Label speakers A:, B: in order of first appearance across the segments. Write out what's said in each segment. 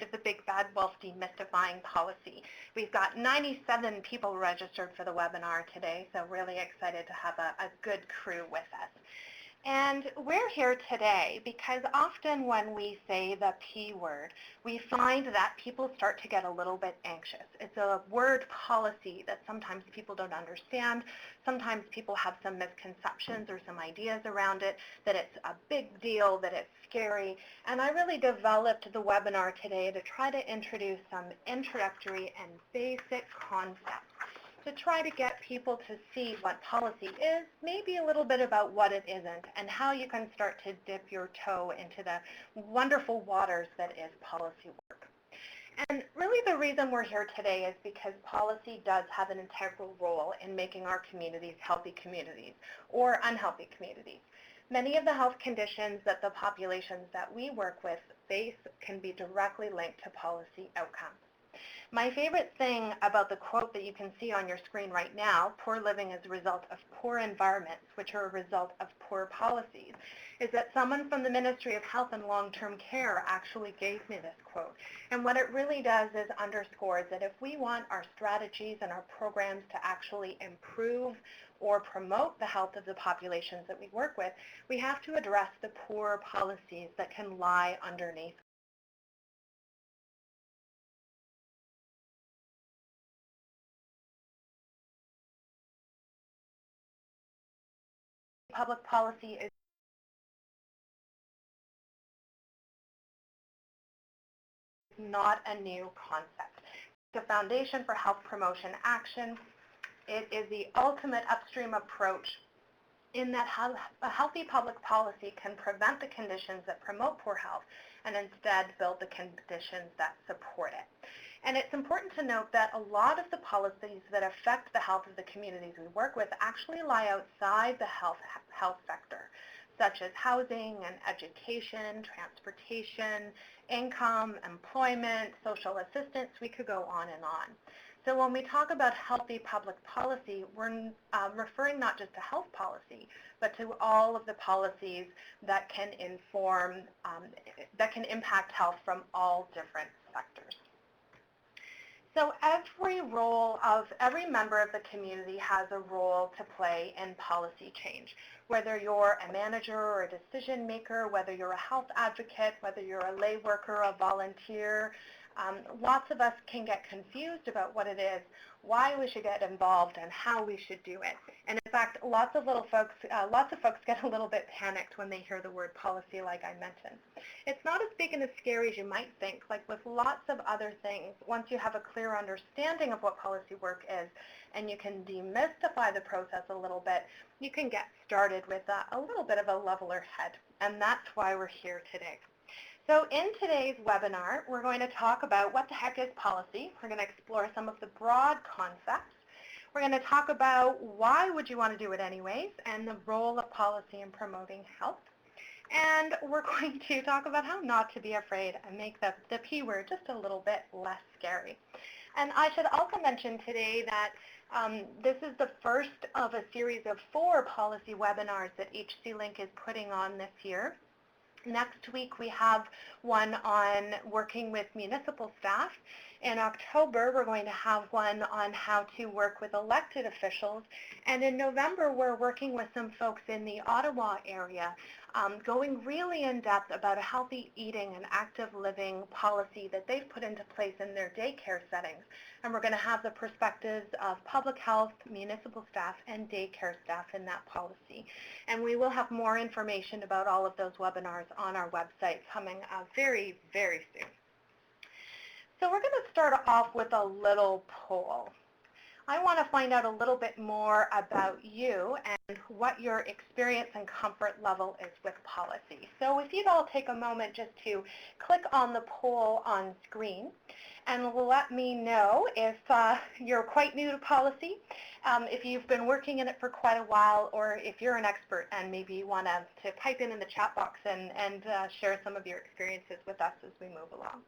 A: is the big bad wolf demystifying policy. We've got 97 people registered for the webinar today, so really excited to have a good crew with us. And we're here today because often when we say the P word, we find that people start to get a little bit anxious. It's a word policy that sometimes people don't understand. Sometimes people have some misconceptions or some ideas around it, that it's a big deal, that it's scary. And I really developed the webinar today to try to introduce some introductory and basic concepts to try to get people to see what policy is, maybe a little bit about what it isn't, and how you can start to dip your toe into the wonderful waters that is policy work. And really the reason we're here today is because policy does have an integral role in making our communities healthy communities or unhealthy communities. Many of the health conditions that the populations that we work with face can be directly linked to policy outcomes. My favorite thing about the quote that you can see on your screen right now, poor living is a result of poor environments, which are a result of poor policies, is that someone from the Ministry of Health and Long-Term Care actually gave me this quote. And what it really does is underscores that if we want our strategies and our programs to actually improve or promote the health of the populations that we work with, we have to address the poor policies that can lie underneath public policy is not a new concept. The foundation for health promotion action, it is the ultimate upstream approach in that a healthy public policy can prevent the conditions that promote poor health and instead build the conditions that support it. And it's important to note that a lot of the policies that affect the health of the communities we work with actually lie outside the health sector, such as housing and education, transportation, income, employment, social assistance. We could go on and on. So when we talk about healthy public policy, we're referring not just to health policy, but to all of the policies that can inform, that can impact health from all different sectors. So every member of the community has a role to play in policy change. Whether you're a manager or a decision maker, whether you're a health advocate, whether you're a lay worker, a volunteer, lots of us can get confused about what it is, why we should get involved, and how we should do it. And in fact, lots of folks get a little bit panicked when they hear the word policy, like I mentioned. It's not as big and as scary as you might think. Like with lots of other things, once you have a clear understanding of what policy work is, and you can demystify the process a little bit, you can get started with a little bit of a leveler head. And that's why we're here today. So in today's webinar, we're going to talk about what the heck is policy. We're going to explore some of the broad concepts. We're going to talk about why would you want to do it anyways, and the role of policy in promoting health. And we're going to talk about how not to be afraid and make the P word just a little bit less scary. And I should also mention today that this is the first of a series of 4 policy webinars that HC Link is putting on this year. Next week, we have one on working with municipal staff. In October, we're going to have one on how to work with elected officials. And in November, we're working with some folks in the Ottawa area, going really in depth about a healthy eating and active living policy that they've put into place in their daycare settings. And we're going to have the perspectives of public health, municipal staff, and daycare staff in that policy. And we will have more information about all of those webinars on our website coming very, very soon. So we're going to start off with a little poll. I want to find out a little bit more about you and what your experience and comfort level is with policy. So if you'd all take a moment just to click on the poll on screen and let me know if you're quite new to policy, if you've been working in it for quite a while, or if you're an expert and maybe you want to type in the chat box and share some of your experiences with us as we move along.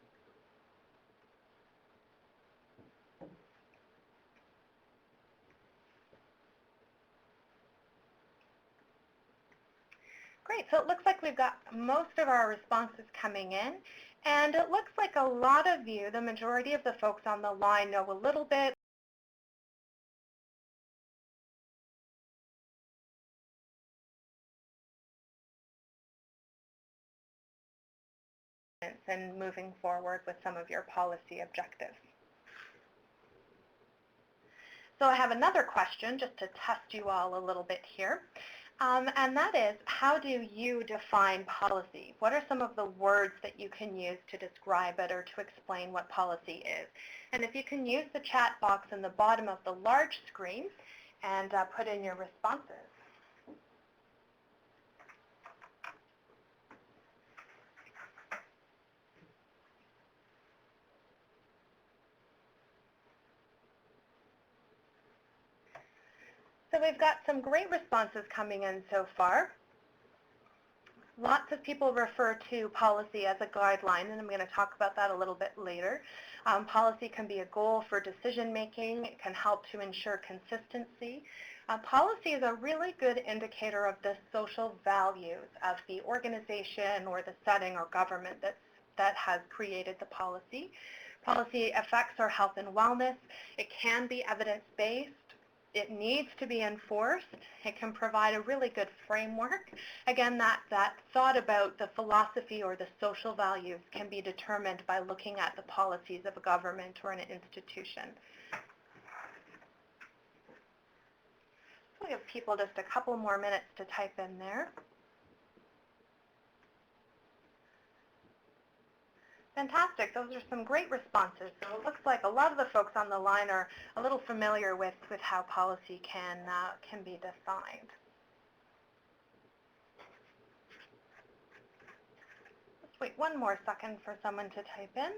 A: Great. So it looks like we've got most of our responses coming in. And it looks like a lot of you, the majority of the folks on the line, know a little bit and moving forward with some of your policy objectives. So I have another question just to test you all a little bit here. And that is, how do you define policy? What are some of the words that you can use to describe it or to explain what policy is? And if you can use the chat box in the bottom of the large screen and put in your responses. So we've got some great responses coming in so far. Lots of people refer to policy as a guideline, and I'm going to talk about that a little bit later. Policy can be a goal for decision making. It can help to ensure consistency. Policy is a really good indicator of the social values of the organization or the setting or government that has created the policy. Policy affects our health and wellness. It can be evidence-based. It needs to be enforced. It can provide a really good framework. Again, that thought about the philosophy or the social values can be determined by looking at the policies of a government or an institution. So we give people just a couple more minutes to type in there. Fantastic. Those are some great responses. So it looks like a lot of the folks on the line are a little familiar with how policy can be defined. Let's wait one more second for someone to type in.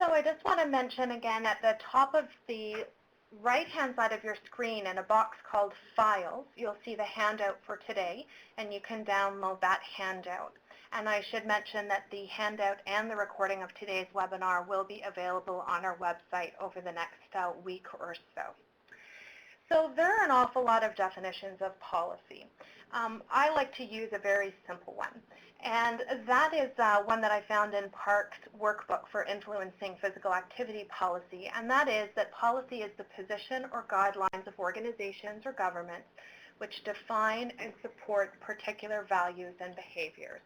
A: So I just want to mention again at the top of the right-hand side of your screen in a box called Files, you'll see the handout for today, and you can download that handout. And I should mention that the handout and the recording of today's webinar will be available on our website over the next week or so. So there are an awful lot of definitions of policy. I like to use a very simple one, and that is one that I found in Park's workbook for influencing physical activity policy, and that is that policy is the position or guidelines of organizations or governments which define and support particular values and behaviors.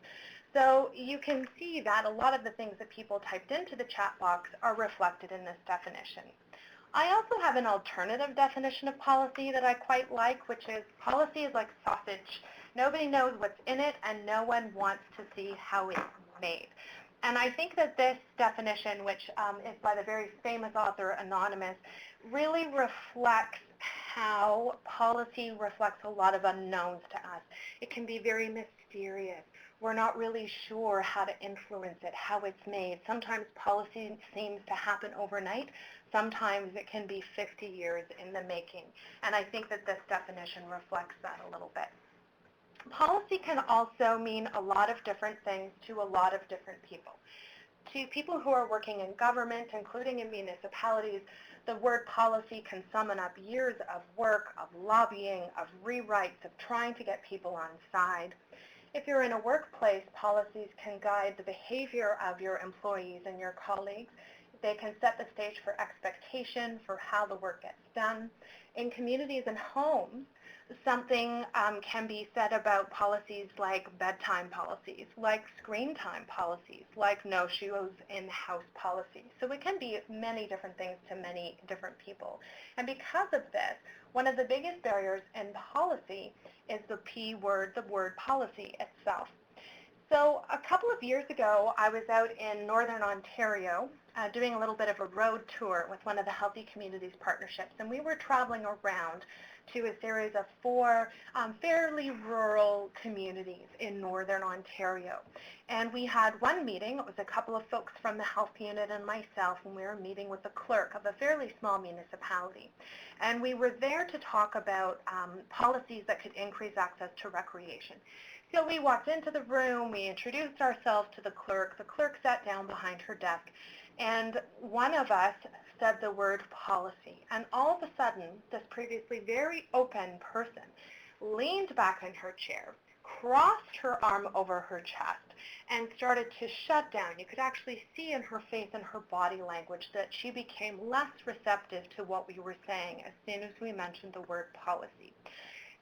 A: So you can see that a lot of the things that people typed into the chat box are reflected in this definition. I also have an alternative definition of policy that I quite like, which is policy is like sausage. Nobody knows what's in it, and no one wants to see how it's made. And I think that this definition, which is by the very famous author Anonymous, really reflects how policy reflects a lot of unknowns to us. It can be very mysterious. We're not really sure how to influence it, how it's made. Sometimes policy seems to happen overnight. Sometimes it can be 50 years in the making. And I think that this definition reflects that a little bit. Policy can also mean a lot of different things to a lot of different people. To people who are working in government, including in municipalities, the word policy can summon up years of work, of lobbying, of rewrites, of trying to get people on side. If you're in a workplace, policies can guide the behavior of your employees and your colleagues. They can set the stage for expectation for how the work gets done. In communities and homes, something can be said about policies like bedtime policies, like screen time policies, like no shoes in house policies. So it can be many different things to many different people. And because of this, one of the biggest barriers in policy is the P word, the word policy itself. So a couple of years ago, I was out in Northern Ontario doing a little bit of a road tour with one of the Healthy Communities Partnerships, and we were traveling around to a series of 4 fairly rural communities in Northern Ontario. And we had one meeting. It was a couple of folks from the health unit and myself, and we were meeting with the clerk of a fairly small municipality. And we were there to talk about policies that could increase access to recreation. So we walked into the room, we introduced ourselves to the clerk. The clerk sat down behind her desk, and one of us said the word policy. And all of a sudden, this previously very open person leaned back in her chair, crossed her arm over her chest, and started to shut down. You could actually see in her face and her body language that she became less receptive to what we were saying as soon as we mentioned the word policy.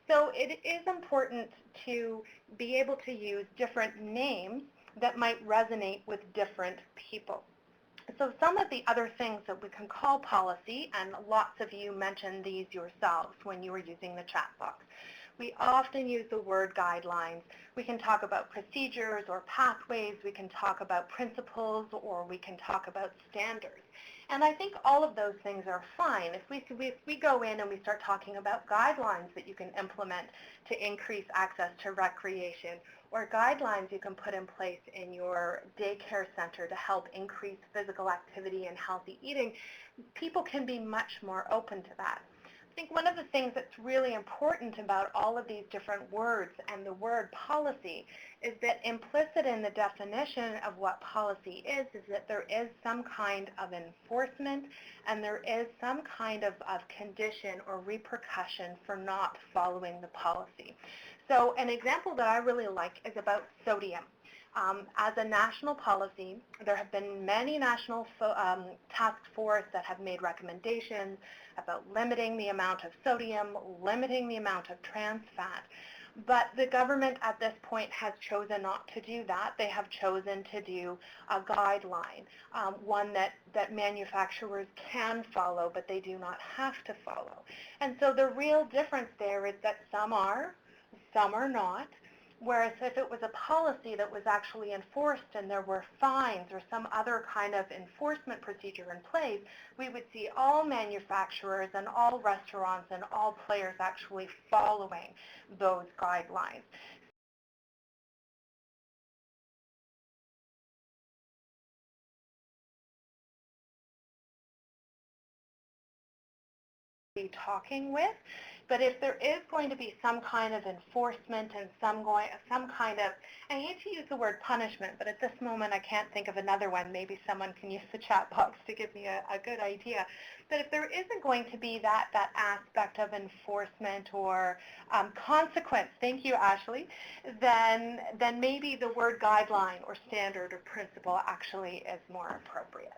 A: So it is important to be able to use different names that might resonate with different people. So some of the other things that we can call policy, and lots of you mentioned these yourselves when you were using the chat box. We often use the word guidelines. We can talk about procedures or pathways. We can talk about principles, or we can talk about standards. And I think all of those things are fine. If we go in and we start talking about guidelines that you can implement to increase access to recreation, or guidelines you can put in place in your daycare center to help increase physical activity and healthy eating, people can be much more open to that. I think one of the things that's really important about all of these different words and the word policy is that implicit in the definition of what policy is that there is some kind of enforcement and there is some kind of condition or repercussion for not following the policy. So an example that I really like is about sodium. As a national policy, there have been many national task force that have made recommendations about limiting the amount of sodium, limiting the amount of trans fat. But the government at this point has chosen not to do that. They have chosen to do a guideline, one that manufacturers can follow, but they do not have to follow. And so the real difference there is that some are not. Whereas if it was a policy that was actually enforced and there were fines or some other kind of enforcement procedure in place, we would see all manufacturers and all restaurants and all players actually following those guidelines. Be talking with, but if there is going to be some kind of enforcement and some kind of, I hate to use the word punishment, but at this moment I can't think of another one. Maybe someone can use the chat box to give me a good idea. But if there isn't going to be that aspect of enforcement or consequence, thank you, Ashley, then maybe the word guideline or standard or principle actually is more appropriate.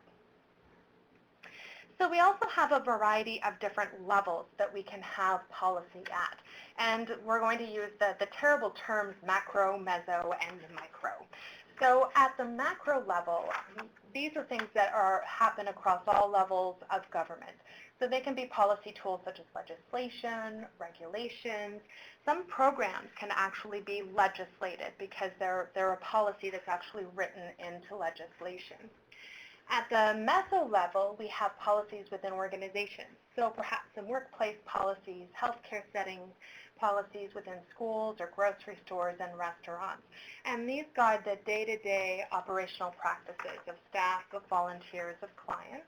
A: So we also have a variety of different levels that we can have policy at. And we're going to use the terrible terms macro, meso, and micro. So at the macro level, these are things that happen across all levels of government. So they can be policy tools such as legislation, regulations. Some programs can actually be legislated because they're a policy that's actually written into legislation. At the meso level, we have policies within organizations. So perhaps some workplace policies, healthcare settings, policies within schools or grocery stores and restaurants. And these guide the day-to-day operational practices of staff, of volunteers, of clients.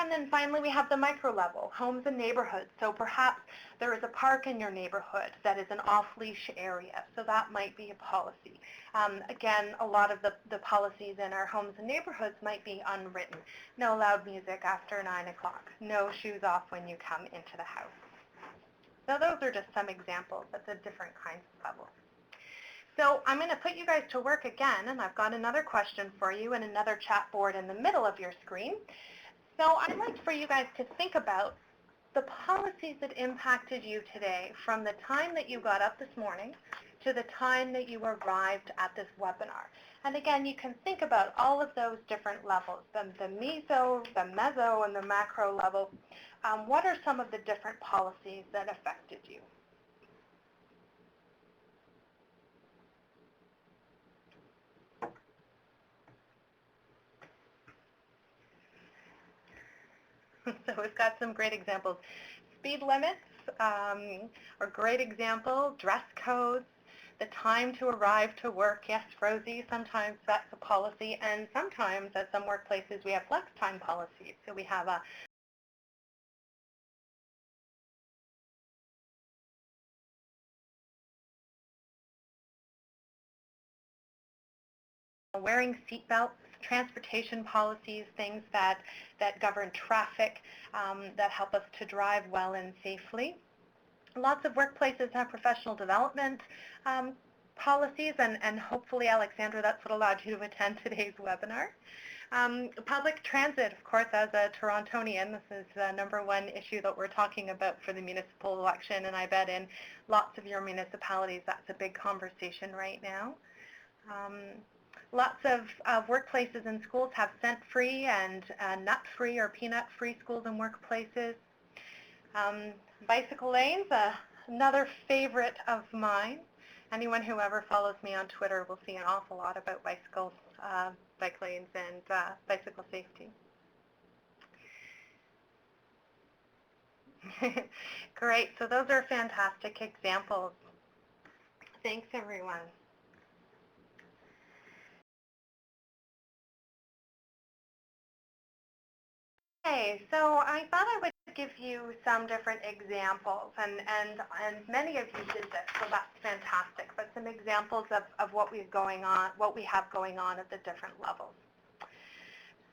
A: And then finally, we have the micro level, homes and neighborhoods. So perhaps there is a park in your neighborhood that is an off-leash area. So that might be a policy. Again, a lot of the policies in our homes and neighborhoods might be unwritten. No loud music after 9 o'clock. No shoes off when you come into the house. So those are just some examples of the different kinds of levels. So I'm going to put you guys to work again, and I've got another question for you and another chat board in the middle of your screen. So I'd like for you guys to think about the policies that impacted you today from the time that you got up this morning to the time that you arrived at this webinar. And again, you can think about all of those different levels, the meso, the meso, and the macro level. What are some of the different policies that affected you? So we've got some great examples. Speed limits are a great example. Dress codes, the time to arrive to work. Yes, Rosie, sometimes that's a policy. And sometimes at some workplaces we have flex time policies. So we have a wearing seatbelts, transportation policies, things that govern traffic, that help us to drive well and safely. Lots of workplaces have professional development policies, and hopefully, Alexandra, that's what allowed you to attend today's webinar. Public transit, of course, as a Torontonian, this is the number one issue that we're talking about for the municipal election, and I bet in lots of your municipalities that's a big conversation right now. Lots of workplaces and schools have cent-free and nut-free or peanut-free schools and workplaces. Bicycle lanes, another favorite of mine. Anyone who ever follows me on Twitter will see an awful lot about bicycles, bike lanes, and bicycle safety. Great, so those are fantastic examples. Thanks, everyone. Okay, so I thought I would give you some different examples, and many of you did this, so that's fantastic, but some examples of what we have going on at the different levels.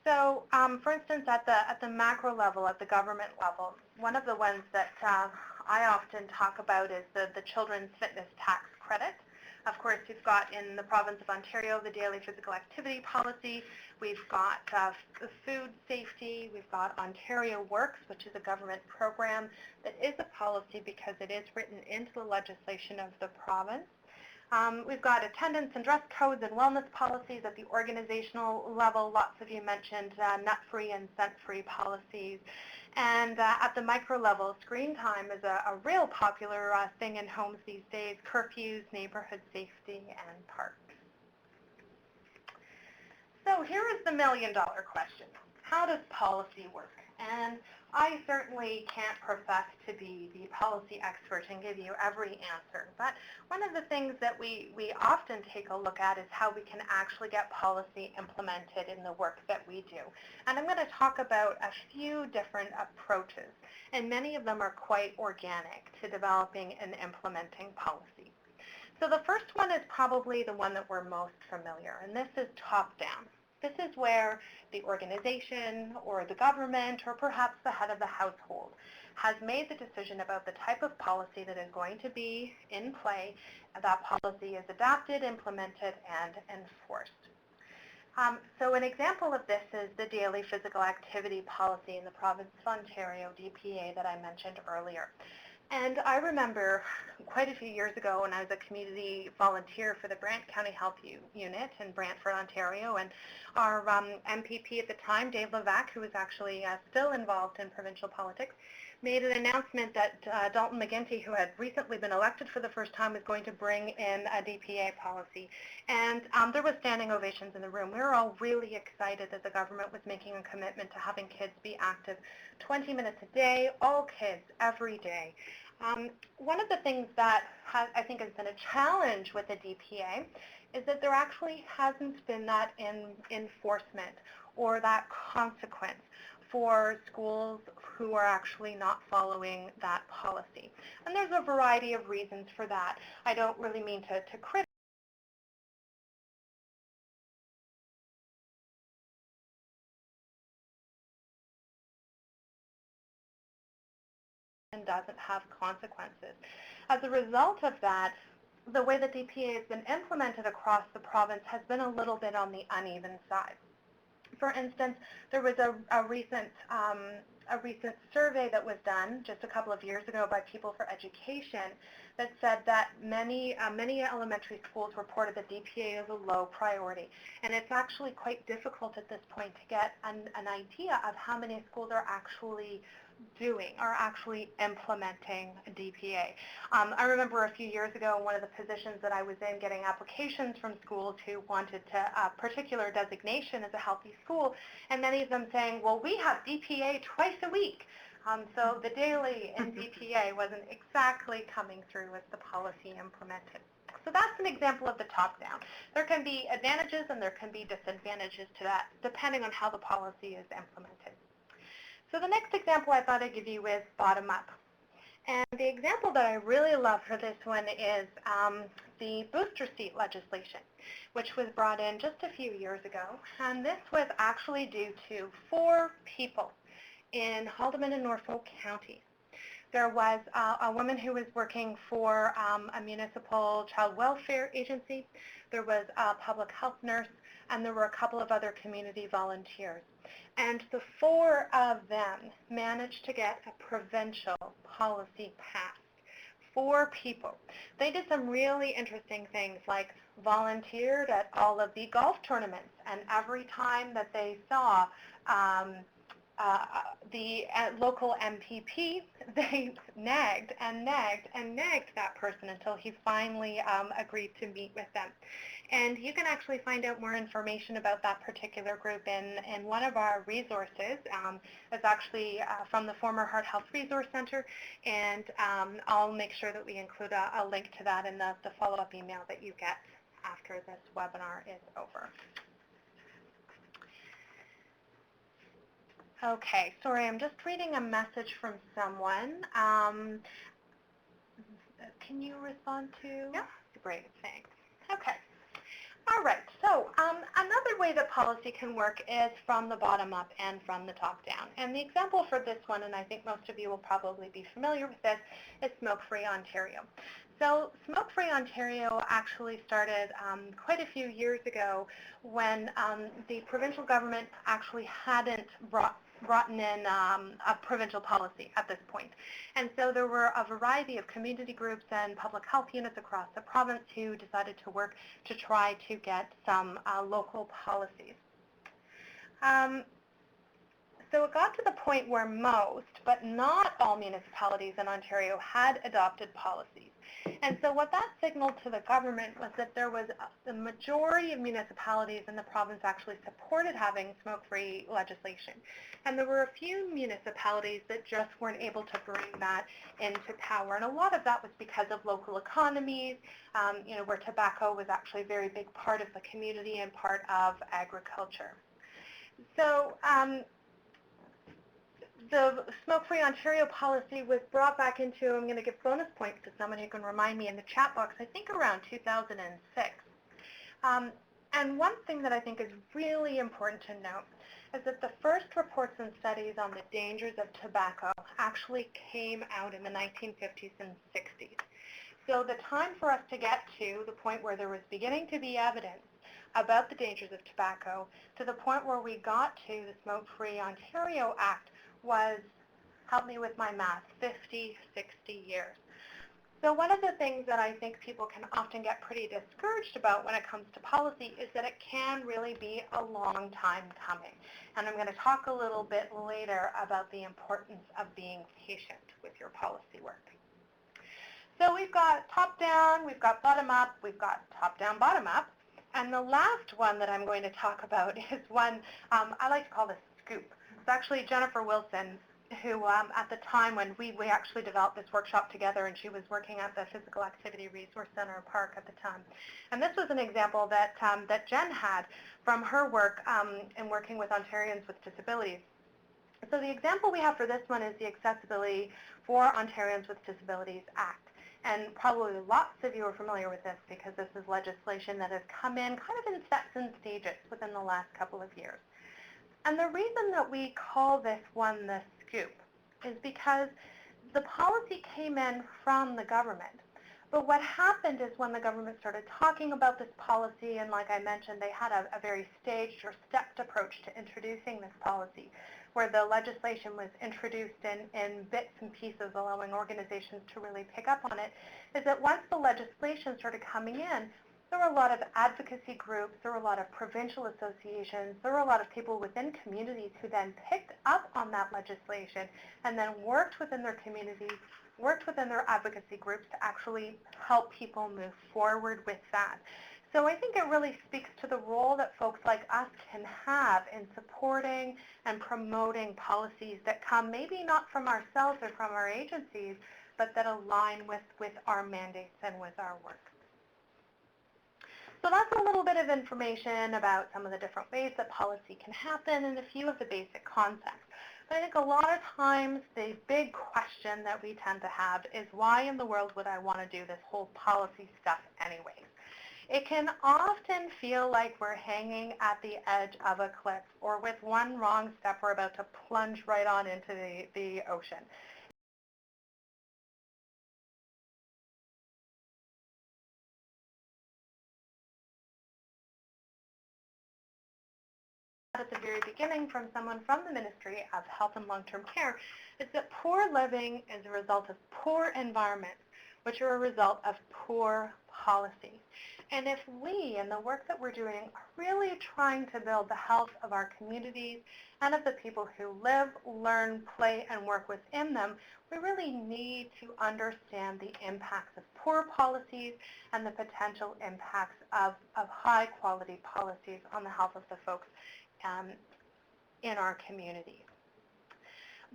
A: So, for instance, at the macro level, at the government level, one of the ones that I often talk about is the Children's Fitness Tax Credit. Of course, you've got in the province of Ontario the Daily Physical Activity Policy. We've got food safety. We've got Ontario Works, which is a government program that is a policy because it is written into the legislation of the province. We've got attendance and dress codes and wellness policies at the organizational level. Lots of you mentioned nut-free and scent-free policies. And at the micro level, screen time is a real popular thing in homes these days, curfews, neighborhood safety, and parks. So here is the million-dollar question. How does policy work? And I certainly can't profess to be the policy expert and give you every answer, but one of the things that we often take a look at is how we can actually get policy implemented in the work that we do. And I'm going to talk about a few different approaches, and many of them are quite organic to developing and implementing policy. So the first one is probably the one that we're most familiar, and this is top-down. This is where the organization or the government or perhaps the head of the household has made the decision about the type of policy that is going to be in play, and that policy is adopted, implemented, and enforced. So an example of this is the Daily Physical Activity Policy in the province of Ontario, DPA, that I mentioned earlier. And I remember quite a few years ago when I was a community volunteer for the Brant County Health Unit in Brantford, Ontario, and our MPP at the time, Dave Levac, who was actually still involved in provincial politics, made an announcement that Dalton McGuinty, who had recently been elected for the first time, was going to bring in a DPA policy. And there was standing ovations in the room. We were all really excited that the government was making a commitment to having kids be active 20 minutes a day, all kids, every day. One of the things that I think has been a challenge with the DPA is that there actually hasn't been that enforcement or that consequence for schools who are actually not following that policy. And there's a variety of reasons for that. I don't really mean to criticize and doesn't have consequences. As a result of that, the way that DPA has been implemented across the province has been a little bit on the uneven side. For instance, there was a recent survey that was done just a couple of years ago by People for Education that said that many elementary schools reported that DPA is a low priority. And it's actually quite difficult at this point to get an idea of how many schools are actually implementing DPA. I remember a few years ago, one of the positions that I was in, getting applications from schools who wanted a particular designation as a healthy school, and many of them saying, well, we have DPA twice a week. So the daily in DPA wasn't exactly coming through with the policy implemented. So that's an example of the top-down. There can be advantages and there can be disadvantages to that, depending on how the policy is implemented. So the next example I thought I'd give you is bottom-up. And the example that I really love for this one is the booster seat legislation. which was brought in just a few years ago. And this was actually due to 4 people in Haldimand and Norfolk counties. There was a woman who was working for a municipal child welfare agency. There was a public health nurse, and there were a couple of other community volunteers. And the 4 of them managed to get a provincial policy passed. 4 people. They did some really interesting things, like volunteered at all of the golf tournaments, and every time that they saw the local MPP, they nagged and nagged and nagged that person until he finally agreed to meet with them. And you can actually find out more information about that particular group in one of our resources. It's actually from the former Heart Health Resource Center, and I'll make sure that we include a link to that in the follow-up email that you get after this webinar is over. Okay, sorry, I'm just reading a message from someone. Can you respond to? Yeah. Great, thanks. Okay. All right, so another way that policy can work is from the bottom up and from the top down. And the example for this one, and I think most of you will probably be familiar with this, is Smoke-Free Ontario. So Smoke-Free Ontario actually started quite a few years ago when the provincial government actually hadn't brought in a provincial policy at this point. And so there were a variety of community groups and public health units across the province who decided to work to try to get some local policies. So it got to the point where most, but not all municipalities in Ontario had adopted policies. And so what that signaled to the government was that there was the majority of municipalities in the province actually supported having smoke-free legislation. And there were a few municipalities that just weren't able to bring that into power. And a lot of that was because of local economies, where tobacco was actually a very big part of the community and part of agriculture. So the Smoke-Free Ontario policy was brought back into, I'm going to give bonus points to someone who can remind me in the chat box, I think around 2006. And one thing that I think is really important to note is that the first reports and studies on the dangers of tobacco actually came out in the 1950s and 60s. So the time for us to get to the point where there was beginning to be evidence about the dangers of tobacco to the point where we got to the Smoke-Free Ontario Act was, help me with my math, 50, 60 years. So one of the things that I think people can often get pretty discouraged about when it comes to policy is that it can really be a long time coming. And I'm going to talk a little bit later about the importance of being patient with your policy work. So we've got top-down, we've got bottom-up, we've got top-down, bottom-up. And the last one that I'm going to talk about is one I like to call the scoop. It's actually Jennifer Wilson, who at the time when we actually developed this workshop together, and she was working at the Physical Activity Resource Center Park at the time. And this was an example that, that Jen had from her work in working with Ontarians with disabilities. So the example we have for this one is the Accessibility for Ontarians with Disabilities Act. And probably lots of you are familiar with this because this is legislation that has come in kind of in steps and stages within the last couple of years. And the reason that we call this one the scoop is because the policy came in from the government. But what happened is when the government started talking about this policy, and like I mentioned, they had a very staged or stepped approach to introducing this policy, where the legislation was introduced in bits and pieces, allowing organizations to really pick up on it, is that once the legislation started coming in, there were a lot of advocacy groups, there were a lot of provincial associations, there were a lot of people within communities who then picked up on that legislation and then worked within their communities, worked within their advocacy groups to actually help people move forward with that. So I think it really speaks to the role that folks like us can have in supporting and promoting policies that come maybe not from ourselves or from our agencies, but that align with our mandates and with our work. So that's a little bit of information about some of the different ways that policy can happen and a few of the basic concepts. But I think a lot of times the big question that we tend to have is, why in the world would I want to do this whole policy stuff anyways? It can often feel like we're hanging at the edge of a cliff, or with one wrong step, we're about to plunge right on into the ocean. At the very beginning from someone from the Ministry of Health and Long-Term Care is that poor living is a result of poor environments, which are a result of poor policy. And if we, in the work that we're doing, are really trying to build the health of our communities and of the people who live, learn, play, and work within them, we really need to understand the impacts of poor policies and the potential impacts of high-quality policies on the health of the folks um, in our community.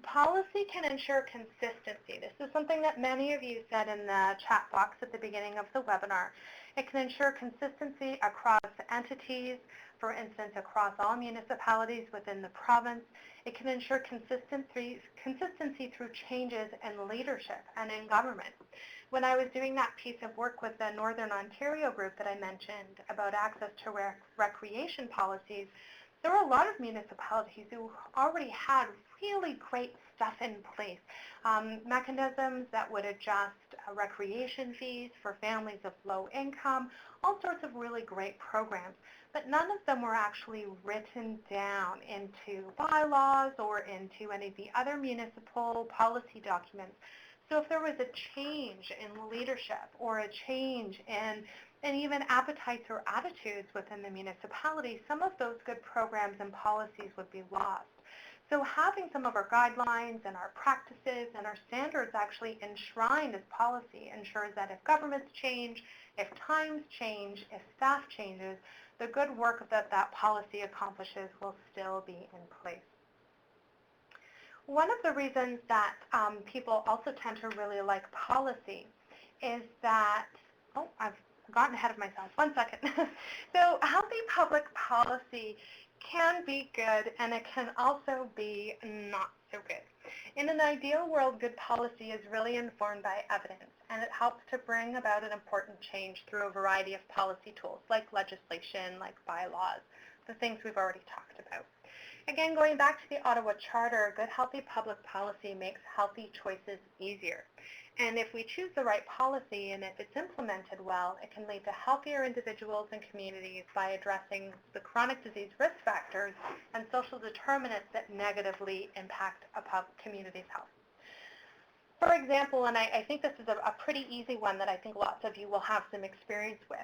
A: Policy can ensure consistency. This is something that many of you said in the chat box at the beginning of the webinar. It can ensure consistency across entities, for instance, across all municipalities within the province. It can ensure consistency through changes in leadership and in government. When I was doing that piece of work with the Northern Ontario group that I mentioned about access to recreation policies, there were a lot of municipalities who already had really great stuff in place, mechanisms that would adjust recreation fees for families of low income, all sorts of really great programs. But none of them were actually written down into bylaws or into any of the other municipal policy documents. So if there was a change in leadership or a change in and even appetites or attitudes within the municipality, some of those good programs and policies would be lost. So having some of our guidelines and our practices and our standards actually enshrined as policy ensures that if governments change, if times change, if staff changes, the good work that that policy accomplishes will still be in place. One of the reasons that people also tend to really like policy is that, oh, I've gotten ahead of myself. One second. So healthy public policy can be good, and it can also be not so good. In an ideal world, good policy is really informed by evidence, and it helps to bring about an important change through a variety of policy tools, like legislation, like bylaws, the things we've already talked about. Again, going back to the Ottawa Charter, good healthy public policy makes healthy choices easier. And if we choose the right policy and if it's implemented well, it can lead to healthier individuals and communities by addressing the chronic disease risk factors and social determinants that negatively impact a community's health. For example, and I think this is a pretty easy one that I think lots of you will have some experience with.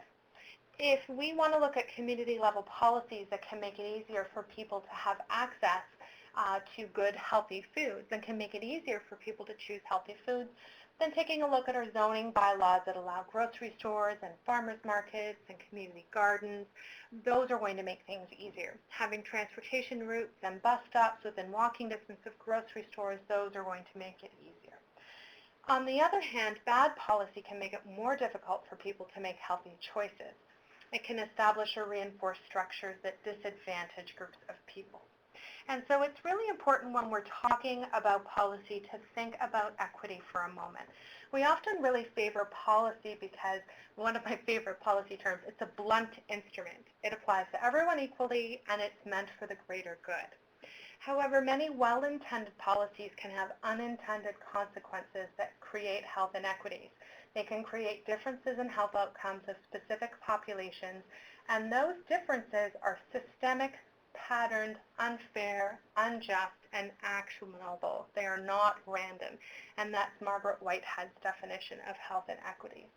A: If we want to look at community-level policies that can make it easier for people to have access to good, healthy foods and can make it easier for people to choose healthy foods, then taking a look at our zoning bylaws that allow grocery stores and farmers markets and community gardens, those are going to make things easier. Having transportation routes and bus stops within walking distance of grocery stores, those are going to make it easier. On the other hand, bad policy can make it more difficult for people to make healthy choices. It can establish or reinforce structures that disadvantage groups of people. And so it's really important when we're talking about policy to think about equity for a moment. We often really favor policy because one of my favorite policy terms, it's a blunt instrument. It applies to everyone equally and it's meant for the greater good. However, many well-intended policies can have unintended consequences that create health inequities. They can create differences in health outcomes of specific populations, and those differences are systemic, patterned, unfair, unjust, and actionable. They are not random, and that's Margaret Whitehead's definition of health inequities.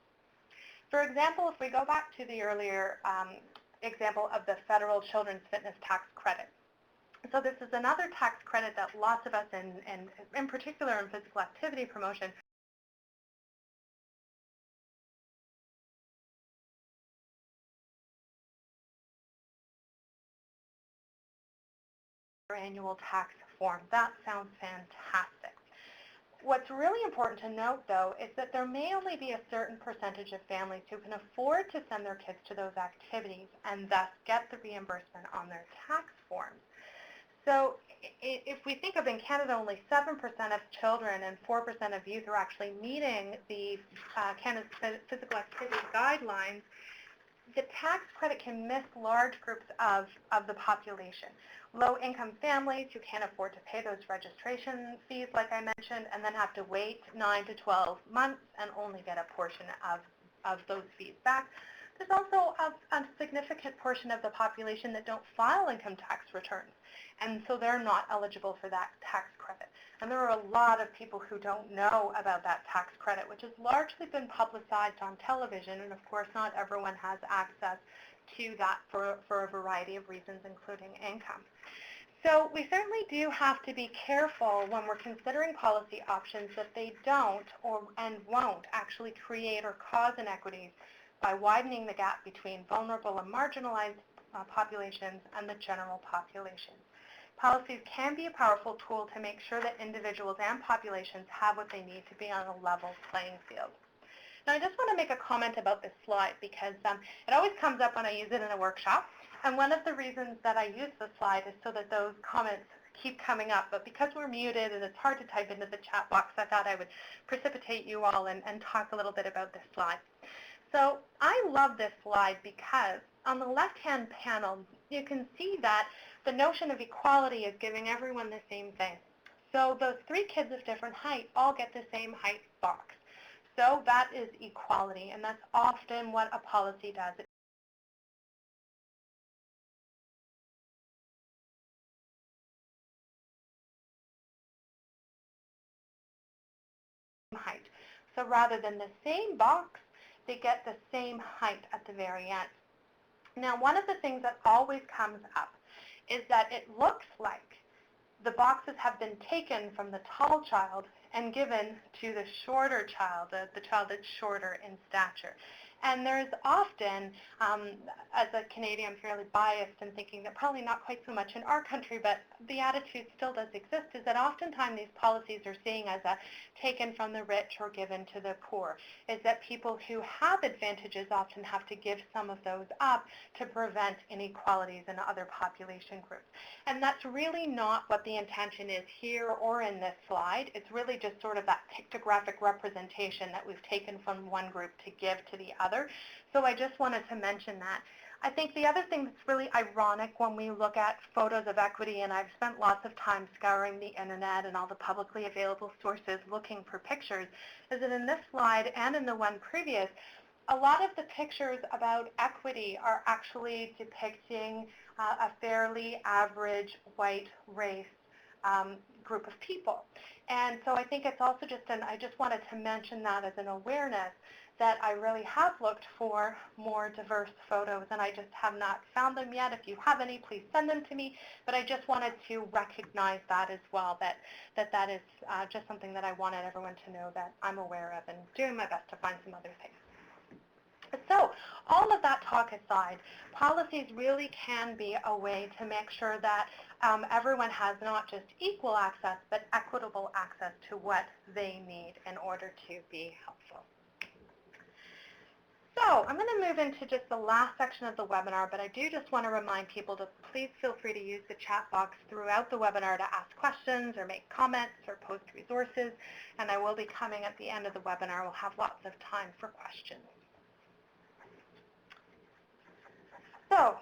A: For example, if we go back to the earlier example of the federal children's fitness tax credit. So this is another tax credit that lots of us, in particular in physical activity promotion, annual tax form. That sounds fantastic. What's really important to note, though, is that there may only be a certain percentage of families who can afford to send their kids to those activities and thus get the reimbursement on their tax forms. So if we think of in Canada, only 7% of children and 4% of youth are actually meeting the Canada's physical activity guidelines, the tax credit can miss large groups of the population. Low-income families who can't afford to pay those registration fees, like I mentioned, and then have to wait 9 to 12 months and only get a portion of those fees back. There's also a significant portion of the population that don't file income tax returns, and so they're not eligible for that tax credit. And there are a lot of people who don't know about that tax credit, which has largely been publicized on television, and of course not everyone has access to that for a variety of reasons, including income. So we certainly do have to be careful when we're considering policy options that they don't and won't actually create or cause inequities by widening the gap between vulnerable and marginalized populations and the general population. Policies can be a powerful tool to make sure that individuals and populations have what they need to be on a level playing field. Now, I just want to make a comment about this slide because it always comes up when I use it in a workshop. And one of the reasons that I use this slide is so that those comments keep coming up. But because we're muted and it's hard to type into the chat box, I thought I would precipitate you all and talk a little bit about this slide. So I love this slide because on the left-hand panel, you can see that the notion of equality is giving everyone the same thing. So those three kids of different height all get the same height box. So that is equality, and that's often what a policy does. Height. So rather than the same box, they get the same height at the very end. Now, one of the things that always comes up is that it looks like the boxes have been taken from the tall child and given to the shorter child, the child that's shorter in stature. And there's often, as a Canadian, I'm fairly biased in thinking that probably not quite so much in our country, but the attitude still does exist, is that oftentimes these policies are seen as a taken from the rich or given to the poor, is that people who have advantages often have to give some of those up to prevent inequalities in other population groups. And that's really not what the intention is here or in this slide. It's really just sort of that pictographic representation that we've taken from one group to give to the other. So I just wanted to mention that. I think the other thing that's really ironic when we look at photos of equity, and I've spent lots of time scouring the internet and all the publicly available sources looking for pictures, is that in this slide and in the one previous, a lot of the pictures about equity are actually depicting a fairly average white race group of people. And so I think it's also just I just wanted to mention that as an awareness that I really have looked for more diverse photos, and I just have not found them yet. If you have any, please send them to me. But I just wanted to recognize that as well, that is just something that I wanted everyone to know that I'm aware of and doing my best to find some other things. So all of that talk aside, policies really can be a way to make sure that everyone has not just equal access, but equitable access to what they need in order to be helpful. So I'm going to move into just the last section of the webinar, but I do just want to remind people to please feel free to use the chat box throughout the webinar to ask questions or make comments or post resources, and I will be coming at the end of the webinar. We'll have lots of time for questions. So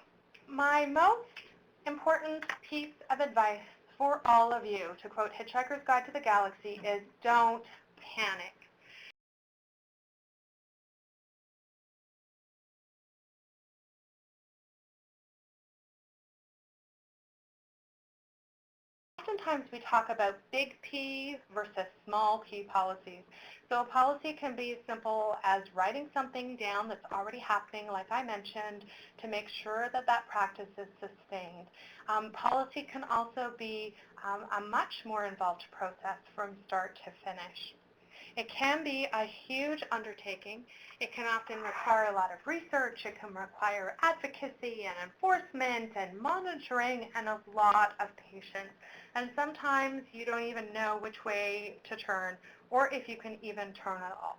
A: my most important piece of advice for all of you, to quote Hitchhiker's Guide to the Galaxy, is don't panic. Oftentimes we talk about big P versus small p policies. So a policy can be as simple as writing something down that's already happening, like I mentioned, to make sure that that practice is sustained. Policy can also be a much more involved process from start to finish. It can be a huge undertaking. It can often require a lot of research. It can require advocacy and enforcement and monitoring and a lot of patience. And sometimes you don't even know which way to turn or if you can even turn at all.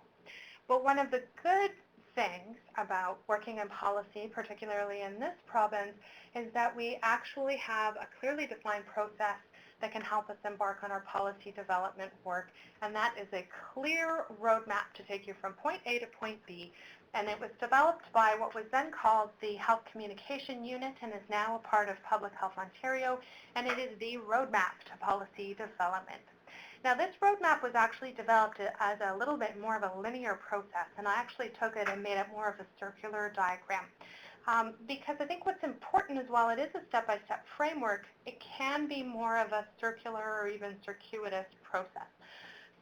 A: But one of the good things about working in policy, particularly in this province, is that we actually have a clearly defined process that can help us embark on our policy development work, and that is a clear roadmap to take you from point A to point B. And it was developed by what was then called the Health Communication Unit and is now a part of Public Health Ontario, and it is the roadmap to policy development. Now, this roadmap was actually developed as a little bit more of a linear process, and I actually took it and made it more of a circular diagram. Because I think what's important is while it is a step-by-step framework, it can be more of a circular or even circuitous process.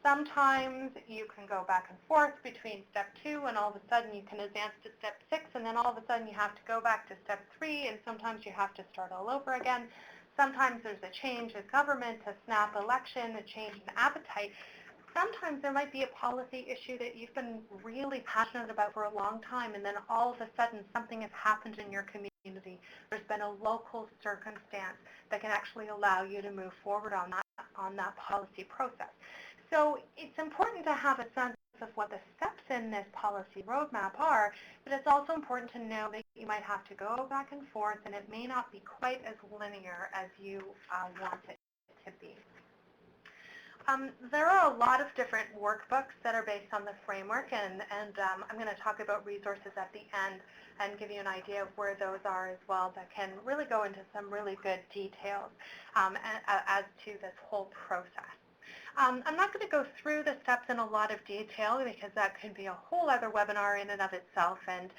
A: Sometimes you can go back and forth between step 2 and all of a sudden you can advance to step 6, and then all of a sudden you have to go back to step 3, and sometimes you have to start all over again. Sometimes there's a change in government, a snap election, a change in appetite. Sometimes there might be a policy issue that you've been really passionate about for a long time, and then all of a sudden something has happened in your community. There's been a local circumstance that can actually allow you to move forward on that policy process. So it's important to have a sense of what the steps in this policy roadmap are, but it's also important to know that you might have to go back and forth, and it may not be quite as linear as you want it to be. There are a lot of different workbooks that are based on the framework, and I'm going to talk about resources at the end and give you an idea of where those are as well that can really go into some really good details as to this whole process. I'm not going to go through the steps in a lot of detail because that could be a whole other webinar in and of itself, and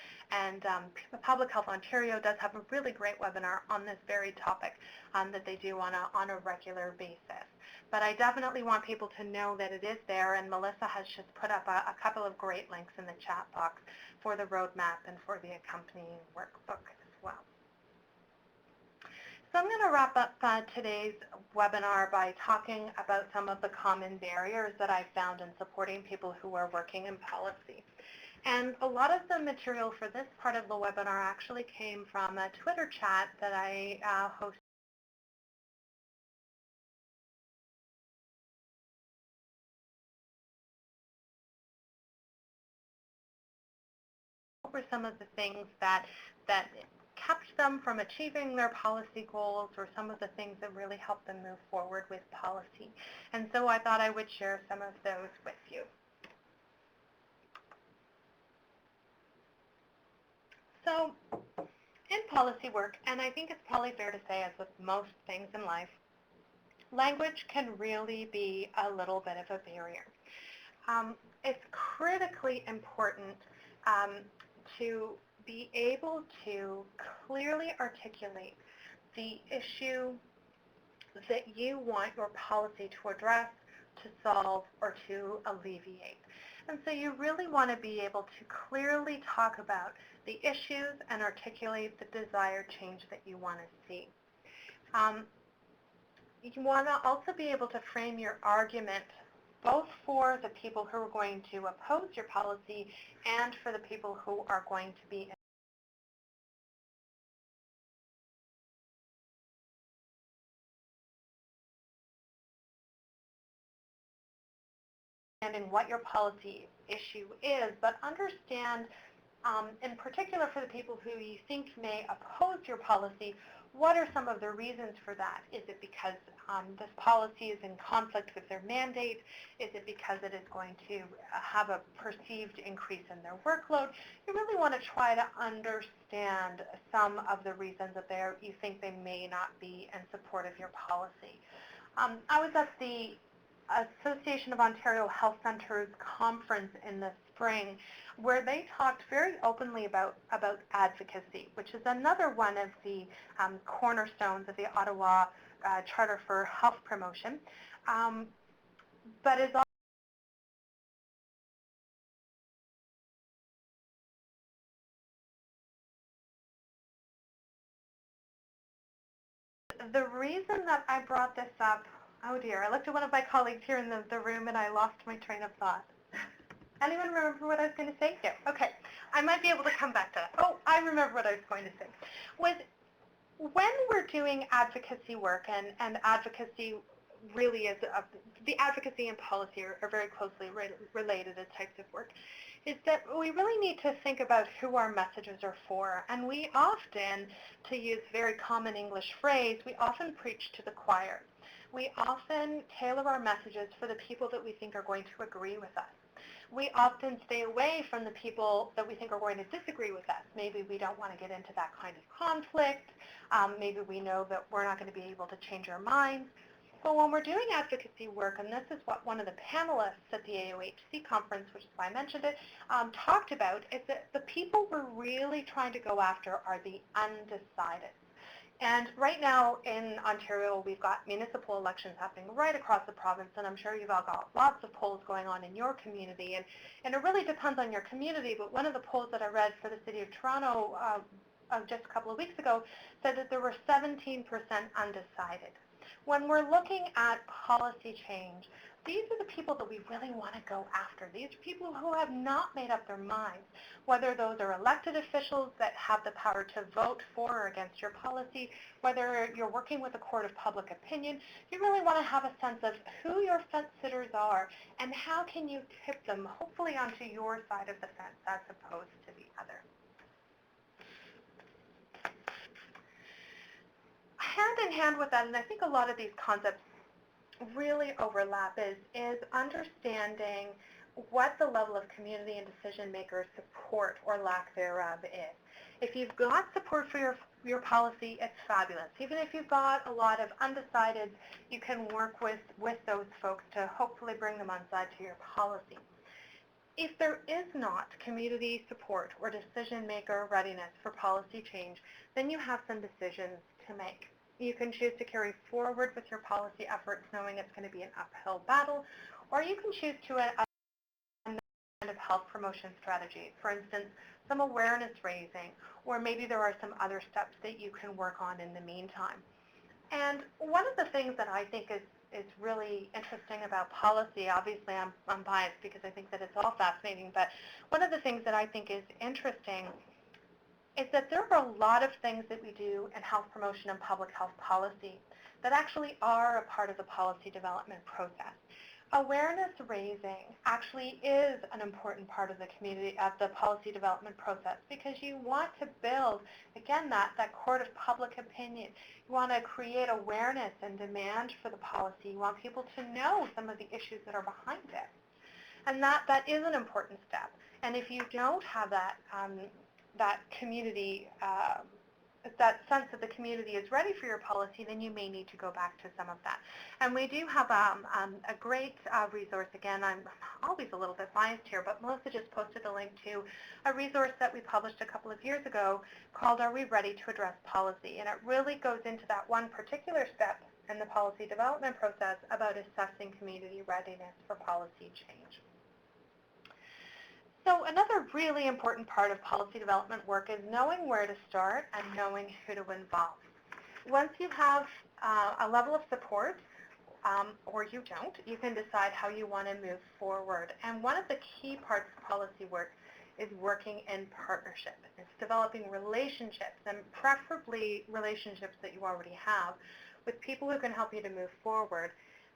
A: Public Health Ontario does have a really great webinar on this very topic that they do on a regular basis. But I definitely want people to know that it is there, and Melissa has just put up a couple of great links in the chat box for the roadmap and for the accompanying workbook as well. So I'm going to wrap up today's webinar by talking about some of the common barriers that I've found in supporting people who are working in policy. And a lot of the material for this part of the webinar actually came from a Twitter chat that I hosted over some of the things that kept them from achieving their policy goals, or some of the things that really helped them move forward with policy. And so I thought I would share some of those with you. So in policy work, and I think it's probably fair to say as with most things in life, language can really be a little bit of a barrier. It's critically important to be able to clearly articulate the issue that you want your policy to address, to solve, or to alleviate. And so you really want to be able to clearly talk about the issues and articulate the desired change that you want to see. You want to also be able to frame your argument both for the people who are going to oppose your policy and for the people who are going to be understanding what your policy issue is, but understand in particular for the people who you think may oppose your policy, what are some of the reasons for that? Is it because this policy is in conflict with their mandate? Is it because it is going to have a perceived increase in their workload? You really want to try to understand some of the reasons that you think they may not be in support of your policy. I was at the Association of Ontario Health Centres conference in the spring, where they talked very openly about advocacy, which is another one of the cornerstones of the Ottawa Charter for Health Promotion, but is also the reason that I brought this up. Oh dear, I looked at one of my colleagues here in the room and I lost my train of thought. Anyone remember what I was going to say? No. Okay. I might be able to come back to that. Oh, I remember what I was going to say. When we're doing advocacy work, and advocacy really is, the advocacy and policy are very closely related as types of work, is that we really need to think about who our messages are for. And we often, to use very common English phrase, we often preach to the choir. We often tailor our messages for the people that we think are going to agree with us. We often stay away from the people that we think are going to disagree with us. Maybe we don't want to get into that kind of conflict. Maybe we know that we're not going to be able to change our minds. But when we're doing advocacy work, and this is what one of the panelists at the AOHC conference, which is why I mentioned it, talked about, is that the people we're really trying to go after are the undecided. And right now in Ontario, we've got municipal elections happening right across the province, and I'm sure you've all got lots of polls going on in your community. And it really depends on your community, but one of the polls that I read for the City of Toronto just a couple of weeks ago said that there were 17% undecided. When we're looking at policy change, these are the people that we really want to go after. These are people who have not made up their minds, whether those are elected officials that have the power to vote for or against your policy, whether you're working with a court of public opinion. You really want to have a sense of who your fence sitters are and how can you tip them, hopefully onto your side of the fence as opposed to the other. Hand in hand with that, and I think a lot of these concepts really overlap, is understanding what the level of community and decision maker support or lack thereof is. If you've got support for your policy, it's fabulous. Even if you've got a lot of undecided, you can work with those folks to hopefully bring them on side to your policy. If there is not community support or decision maker readiness for policy change, then you have some decisions to make. You can choose to carry forward with your policy efforts knowing it's going to be an uphill battle, or you can choose to adopt a kind of health promotion strategy. For instance, some awareness raising, or maybe there are some other steps that you can work on in the meantime. And one of the things that I think is really interesting about policy, obviously I'm biased because I think that it's all fascinating, but one of the things that I think is interesting is that there are a lot of things that we do in health promotion and public health policy that actually are a part of the policy development process. Awareness raising actually is an important part of the community, of the policy development process, because you want to build, again, that court of public opinion. You want to create awareness and demand for the policy. You want people to know some of the issues that are behind it. And that is an important step. And if you don't have that community, that sense that the community is ready for your policy, then you may need to go back to some of that. And we do have a great resource. Again, I'm always a little bit biased here, but Melissa just posted a link to a resource that we published a couple of years ago called Are We Ready to Address Policy? And it really goes into that one particular step in the policy development process about assessing community readiness for policy change. So another really important part of policy development work is knowing where to start and knowing who to involve. Once you have a level of support, or you don't, you can decide how you want to move forward. And one of the key parts of policy work is working in partnership. It's developing relationships, and preferably relationships that you already have, with people who can help you to move forward,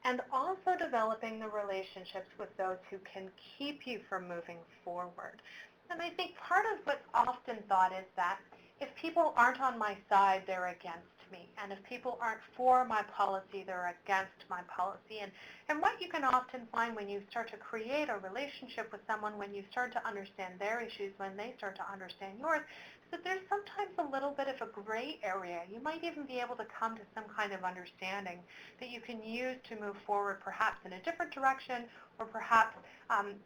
A: and also developing the relationships with those who can keep you from moving forward. And I think part of what's often thought is that if people aren't on my side, they're against me. And if people aren't for my policy, they're against my policy. And what you can often find when you start to create a relationship with someone, when you start to understand their issues, when they start to understand yours, is that there's sometimes a little bit of a gray area. You might even be able to come to some kind of understanding that you can use to move forward perhaps in a different direction, or perhaps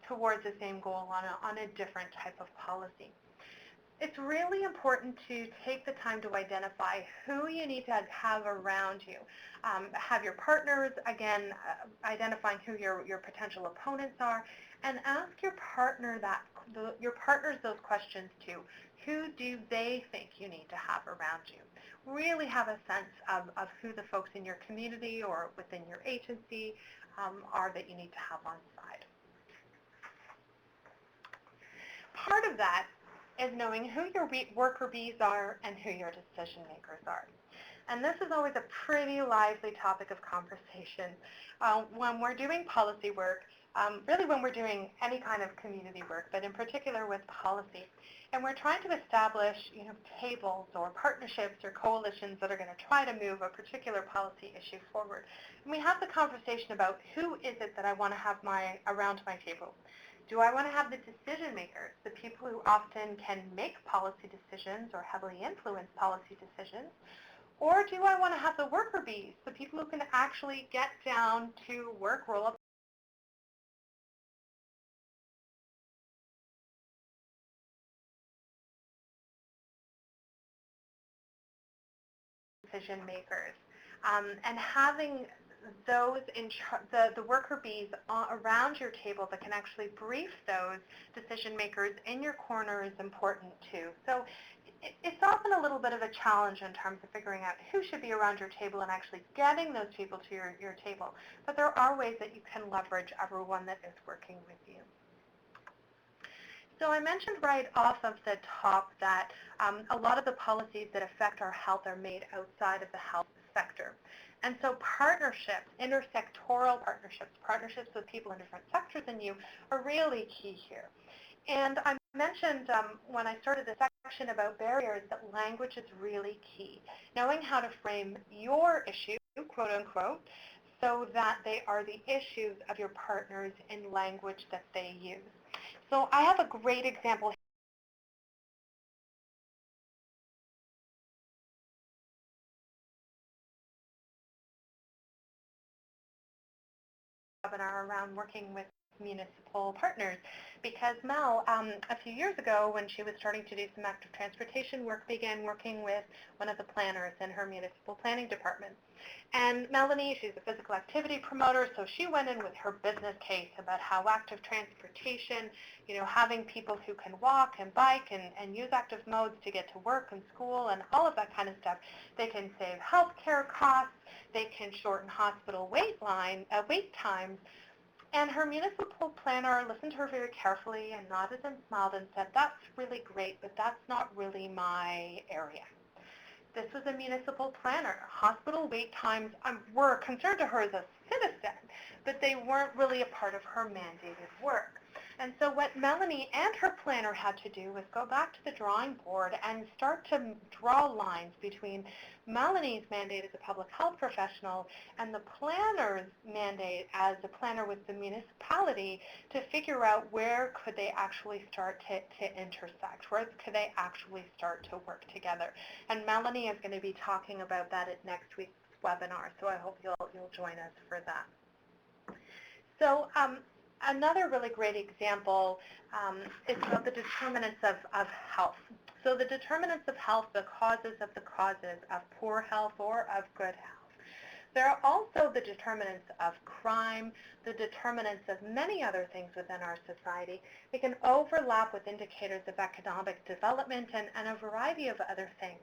A: towards the same goal on a different type of policy. It's really important to take the time to identify who you need to have around you. Have your partners, again, identifying who your potential opponents are, and ask your partners those questions too. Who do they think you need to have around you? Really have a sense of who the folks in your community or within your agency are that you need to have on side. Part of that is knowing who your worker bees are and who your decision makers are. And this is always a pretty lively topic of conversation. When we're doing policy work, really when we're doing any kind of community work, but in particular with policy. And we're trying to establish, tables or partnerships or coalitions that are going to try to move a particular policy issue forward. And we have the conversation about who is it that I want to have around my table. Do I want to have the decision makers, the people who often can make policy decisions or heavily influence policy decisions? Or do I want to have the worker bees, the people who can actually get down to work, roll up decision makers, and having those the worker bees around your table that can actually brief those decision makers in your corner is important too. So it's often a little bit of a challenge in terms of figuring out who should be around your table and actually getting those people to your table. But there are ways that you can leverage everyone that is working with you. So I mentioned right off of the top that a lot of the policies that affect our health are made outside of the health sector. And so partnerships, intersectoral partnerships, partnerships with people in different sectors than you are really key here. And I mentioned when I started the section about barriers that language is really key. Knowing how to frame your issue, quote unquote, so that they are the issues of your partners in language that they use. So I have a great example webinar around working with municipal partners because Mel, a few years ago when she was starting to do some active transportation work, began working with one of the planners in her municipal planning department. And Melanie, she's a physical activity promoter, so she went in with her business case about how active transportation, having people who can walk and bike and use active modes to get to work and school and all of that kind of stuff, they can save healthcare costs, they can shorten hospital wait times. And her municipal planner listened to her very carefully and nodded and smiled and said, that's really great, but that's not really my area. This was a municipal planner. Hospital wait times were a concern to her as a citizen, but they weren't really a part of her mandated work. And so what Melanie and her planner had to do was go back to the drawing board and start to draw lines between Melanie's mandate as a public health professional and the planner's mandate as a planner with the municipality to figure out where could they actually start to intersect, where could they actually start to work together. And Melanie is going to be talking about that at next week's webinar, so I hope you'll join us for that. So another really great example is about the determinants of health. So the determinants of health, the causes of poor health or of good health. There are also the determinants of crime, the determinants of many other things within our society. They can overlap with indicators of economic development and a variety of other things.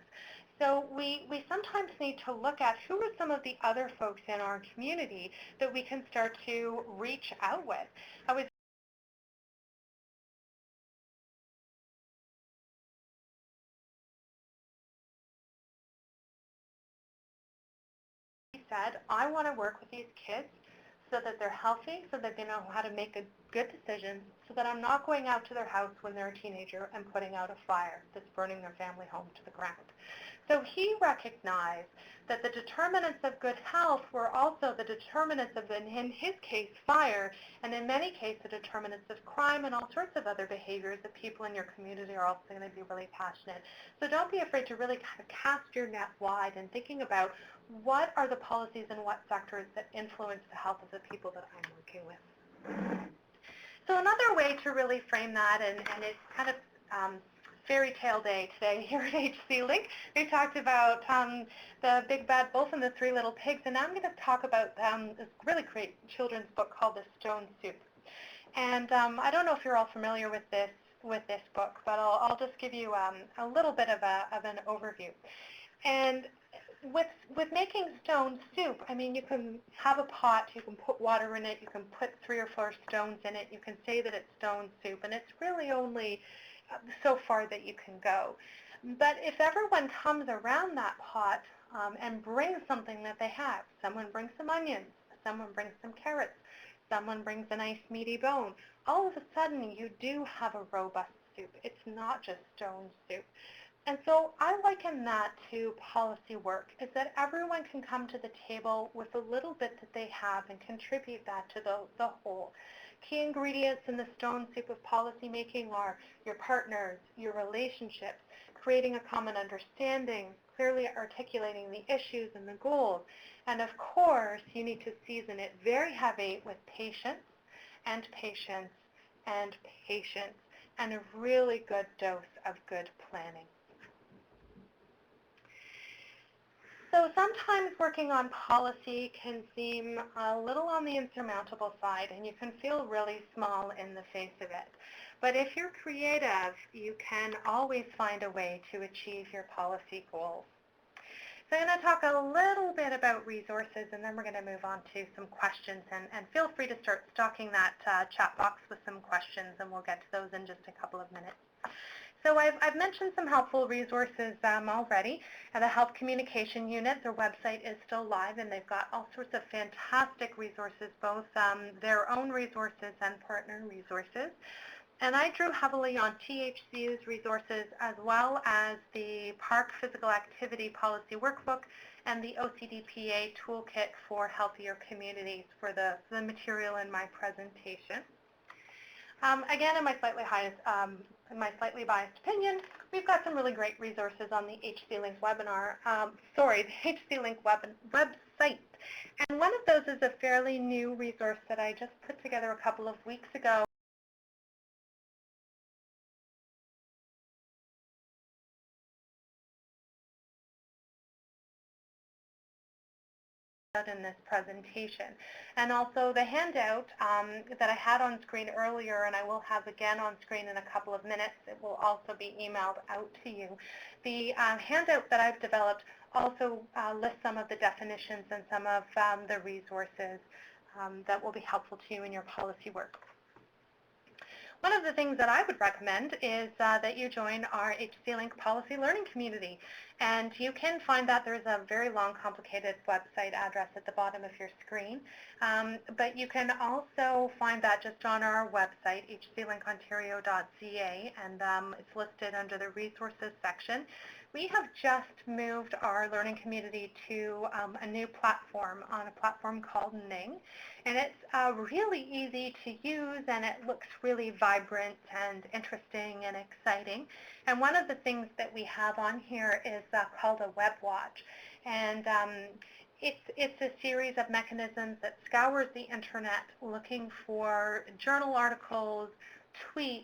A: So we sometimes need to look at who are some of the other folks in our community that we can start to reach out with. I was said, I want to work with these kids so that they're healthy, so that they know how to make a good decision, so that I'm not going out to their house when they're a teenager and putting out a fire that's burning their family home to the ground. So he recognized that the determinants of good health were also the determinants of, in his case, fire, and in many cases, the determinants of crime and all sorts of other behaviors that people in your community are also going to be really passionate. So don't be afraid to really kind of cast your net wide and thinking about what are the policies and what sectors that influence the health of the people that I'm working with. So another way to really frame that, and it's kind of fairy tale day today here at HC Link. We talked about the big bad wolf and the three little pigs, and now I'm going to talk about this really great children's book called The Stone Soup. And I don't know if you're all familiar with this book, but I'll just give you a little bit of an overview. And with making stone soup, I mean, you can have a pot, you can put water in it, you can put 3 or 4 stones in it, you can say that it's stone soup, and it's really only so far that you can go. But if everyone comes around that pot and brings something that they have, someone brings some onions, someone brings some carrots, someone brings a nice meaty bone, all of a sudden you do have a robust soup. It's not just stone soup. And so I liken that to policy work, is that everyone can come to the table with a little bit that they have and contribute that to the whole. Key ingredients in the stone soup of policymaking are your partners, your relationships, creating a common understanding, clearly articulating the issues and the goals. And of course, you need to season it very heavy with patience and patience and patience and a really good dose of good planning. So sometimes working on policy can seem a little on the insurmountable side, and you can feel really small in the face of it. But if you're creative, you can always find a way to achieve your policy goals. So I'm going to talk a little bit about resources, and then we're going to move on to some questions. And feel free to start stocking that chat box with some questions, and we'll get to those in just a couple of minutes. So I've mentioned some helpful resources already. The Health Communication Unit, their website is still live, and they've got all sorts of fantastic resources, both their own resources and partner resources. And I drew heavily on THCU's resources as well as the Park Physical Activity Policy Workbook and the OCDPA Toolkit for Healthier Communities for the material in my presentation. Again, in my slightly biased opinion, we've got some really great resources on the HC-Link webinar, the HC-Link website. And one of those is a fairly new resource that I just put together a couple of weeks ago. In this presentation. And also the handout that I had on screen earlier, and I will have again on screen in a couple of minutes, it will also be emailed out to you. The handout that I've developed also lists some of the definitions and some of the resources that will be helpful to you in your policy work. One of the things that I would recommend is that you join our HC-Link Policy Learning Community. And you can find that there's a very long, complicated website address at the bottom of your screen. But you can also find that just on our website, hclinkontario.ca, and it's listed under the resources section. We have just moved our learning community to a new platform, on a platform called Ning. And it's really easy to use, and it looks really vibrant and interesting and exciting. And one of the things that we have on here is called a web watch. And it's a series of mechanisms that scours the internet looking for journal articles, tweets,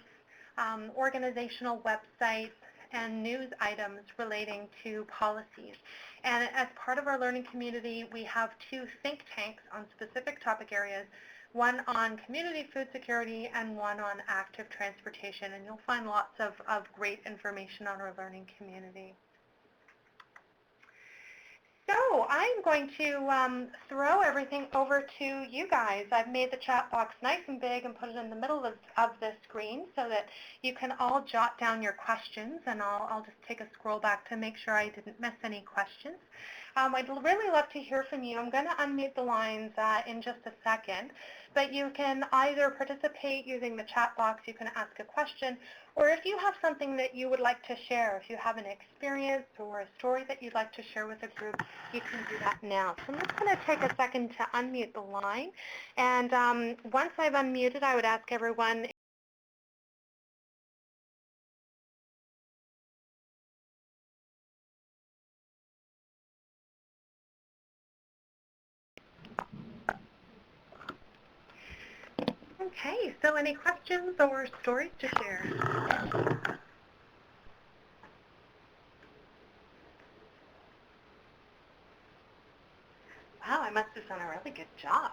A: organizational websites, and news items relating to policies. And as part of our learning community, we have two think tanks on specific topic areas, one on community food security and one on active transportation. And you'll find lots of great information on our learning community. So I'm going to throw everything over to you guys. I've made the chat box nice and big and put it in the middle of the screen so that you can all jot down your questions, and I'll just take a scroll back to make sure I didn't miss any questions. I'd really love to hear from you. I'm going to unmute the lines in just a second, but you can either participate using the chat box, you can ask a question, or if you have something that you would like to share, if you have an experience or a story that you'd like to share with a group, you can do that now. So I'm just going to take a second to unmute the line, and once I've unmuted, I would ask everyone. Okay, so any questions or stories to share? Wow, I must have done a really good job.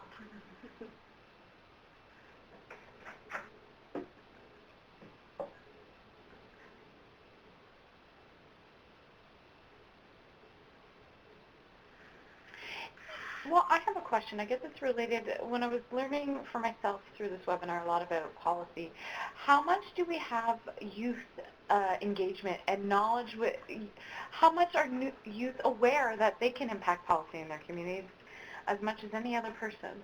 A: Well, I have a question. I guess it's related. When I was learning for myself through this webinar a lot about policy, how much do we have youth engagement and knowledge with, how much are youth aware that they can impact policy in their communities as much as any other person?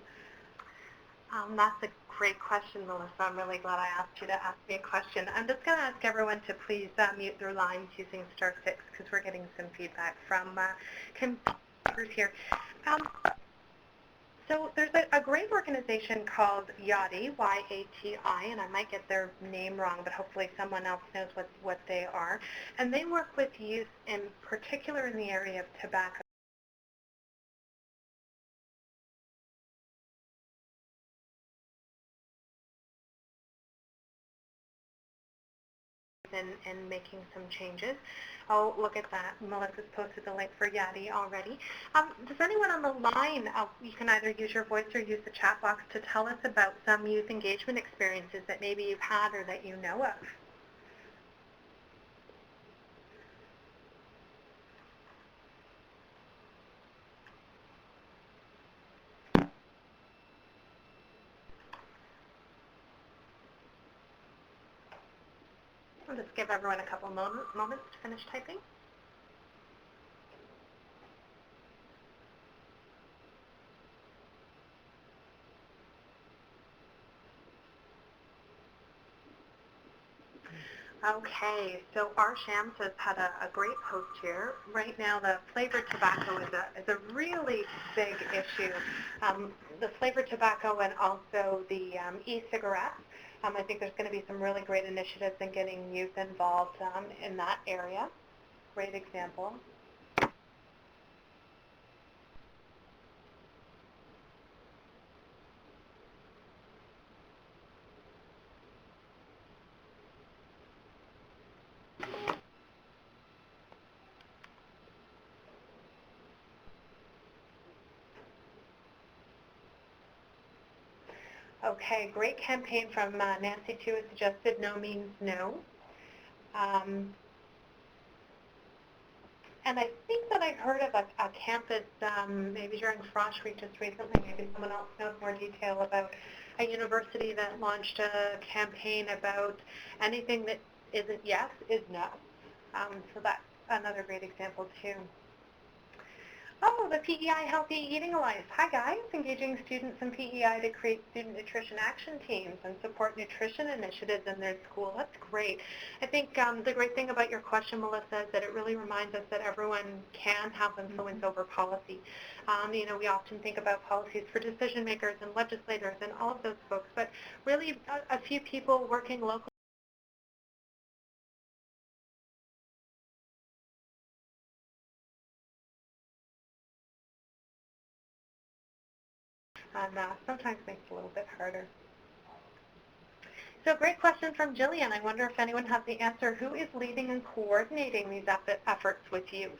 A: That's a great question, Melissa. I'm really glad I asked you to ask me a question. I'm just going to ask everyone to please mute their lines using star 6 because we're getting some feedback from computers here. Um, so there's a great organization called YATI, Y-A-T-I, and I might get their name wrong, but hopefully someone else knows what they are. And they work with youth in particular in the area of tobacco and making some changes. Oh, look at that. Melissa's posted the link for Yadi already. Does anyone on the line, you can either use your voice or use the chat box to tell us about some youth engagement experiences that maybe you've had or that you know of? I'll just give everyone a couple moments to finish typing. Okay, so our Shams has had a great post here. Right now, the flavored tobacco is a really big issue. The flavored tobacco and also the e-cigarettes. I think there's going to be some really great initiatives in getting youth involved in that area. Great example. Okay, great campaign from Nancy too. It suggested no means no. And I think that I heard of a campus, maybe during Frosh Week just recently, maybe someone else knows more detail about a university that launched a campaign about anything that isn't yes is no. So that's another great example too. Oh, the PEI Healthy Eating Alliance. Hi guys, engaging students in PEI to create student nutrition action teams and support nutrition initiatives in their school. That's great. I think the great thing about your question, Melissa, is that it really reminds us that everyone can have influence over policy. We often think about policies for decision makers and legislators and all of those folks, but really a few people working locally. And sometimes makes it a little bit harder. So great question from Jillian. I wonder if anyone has the answer. Who is leading and coordinating these efforts with youth?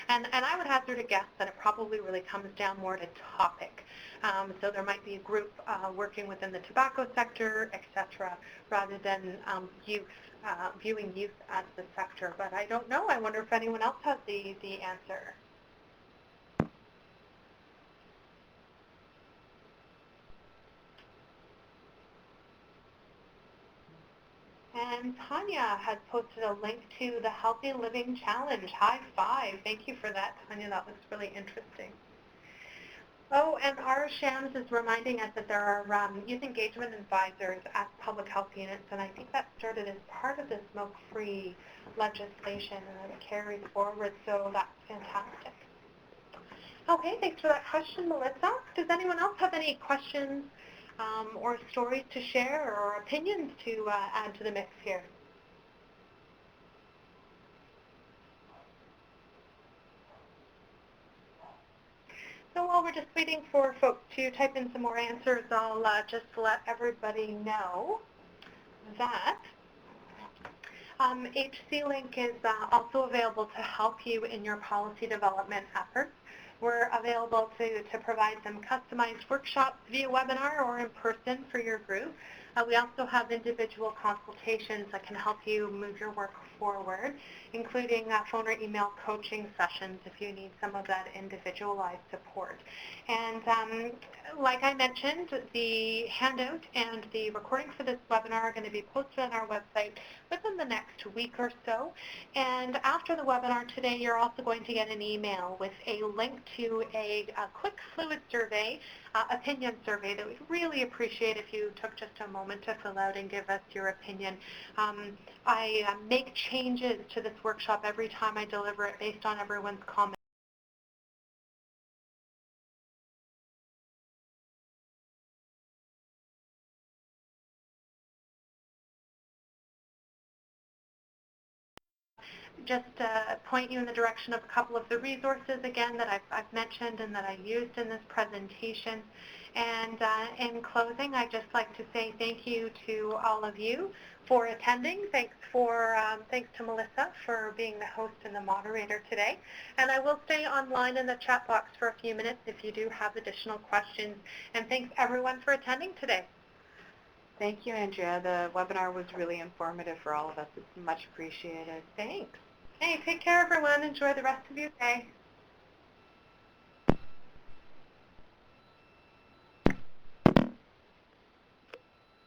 A: And I would hazard a guess that it probably really comes down more to topic. So there might be a group working within the tobacco sector, etc., rather than viewing youth as the sector. But I don't know. I wonder if anyone else has the answer. And Tanya has posted a link to the Healthy Living Challenge. High five. Thank you for that, Tanya. That was really interesting. Oh, and our Shams is reminding us that there are youth engagement advisors at public health units, and I think that started as part of the smoke-free legislation, and it carries forward, so that's fantastic. Okay, thanks for that question, Melissa. Does anyone else have any questions or stories to share or opinions to add to the mix here? So while we're just waiting for folks to type in some more answers, I'll just let everybody know that HC Link is also available to help you in your policy development efforts. We're available to provide some customized workshops via webinar or in person for your group. We also have individual consultations that can help you move your work forward, including phone or email coaching sessions if you need some of that individualized support. And like I mentioned, the handout and the recording for this webinar are going to be posted on our website within the next week or so. And after the webinar today, you're also going to get an email with a link to a quick fluid survey opinion survey that we'd really appreciate if you took just a moment to fill out and give us your opinion. I make changes to this workshop every time I deliver it based on everyone's comments. Just point you in the direction of a couple of the resources, again, that I've mentioned and that I used in this presentation. And in closing, I'd just like to say thank you to all of you for attending. Thanks to Melissa for being the host and the moderator today. And I will stay online in the chat box for a few minutes if you do have additional questions. And thanks everyone for attending today.
B: Thank you, Andrea. The webinar was really informative for all of us. It's much appreciated.
A: Thanks. Hey, take care, everyone. Enjoy the rest of your day.